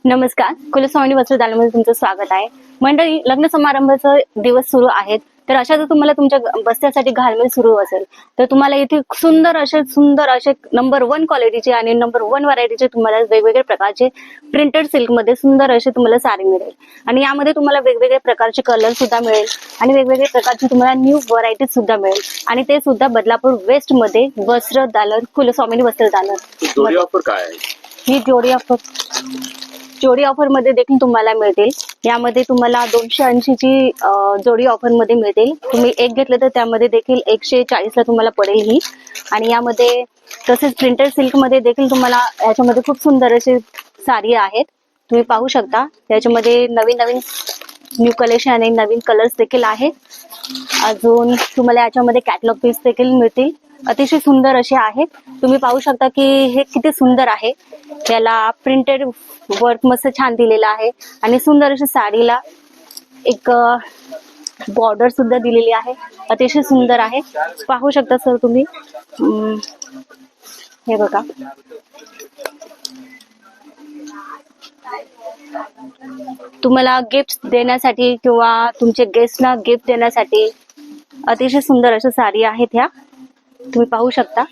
नमस्कार, कुलस्वामिनी वस्त्रदालनामध्ये तुमचं स्वागत आहे. मंडळी, लग्न समारंभाचा दिवस सुरू आहेत, तर अशा जर तुम्हाला तुमच्या बस्त्यासाठी घालमेल सुरू असेल तर तुम्हाला इथे सुंदर असे नंबर 1 क्वालिटीचे आणि नंबर 1 व्हरायटीचे तुम्हाला वेगवेगळ्या प्रकारचे प्रिंटेड सिल्क मध्ये सुंदर असे तुम्हाला साडी मिळेल. आणि यामध्ये तुम्हाला वेगवेगळ्या प्रकारचे कलर सुद्धा मिळेल आणि वेगवेगळ्या प्रकारची तुम्हाला न्यू व्हरायटी सुद्धा मिळेल. आणि ते सुद्धा बदलापूर वेस्ट मध्ये वस्त्रदालन, कुलस्वामिनी वस्त्रदालन. जोडी ऑफर काय आहे? ही जोडी ऑफर मध्ये देखील तुम्हाला मिळतील. यामध्ये तुम्हाला 280 ची जोडी ऑफर मध्ये मिळतील. तुम्ही एक घेतलं तर त्यामध्ये देखील 140 ला तुम्हाला पडेल ही. आणि यामध्ये तसेच प्रिंटेड सिल्क मध्ये देखील तुम्हाला याच्यामध्ये खूप सुंदर असे साडी आहेत, तुम्ही पाहू शकता. याच्यामध्ये नवीन न्यू कलेक्शन आणि नवीन कलर्स देखील आहेत. अजून तुम्हाला याच्यामध्ये कॅटलॉग पीस देखील मिळतील, अतिशय सुंदर असे आहेत. तुम्ही पाहू शकता की हे किती सुंदर आहे. याला प्रिंटेड वर्क मस्त छान दिलेला आहे आणि सुंदर अशी साडीला एक बॉर्डर सुद्धा दिलेली आहे, अतिशय सुंदर आहे. पाहू शकता सर तुम्ही. हे बघा, तुम्हाला गिफ्ट देण्यासाठी किंवा तुमचे गेस्टला गिफ्ट देण्यासाठी अतिशय सुंदर अशा साडी आहेत ह्या, तुम्ही पाहू शकता.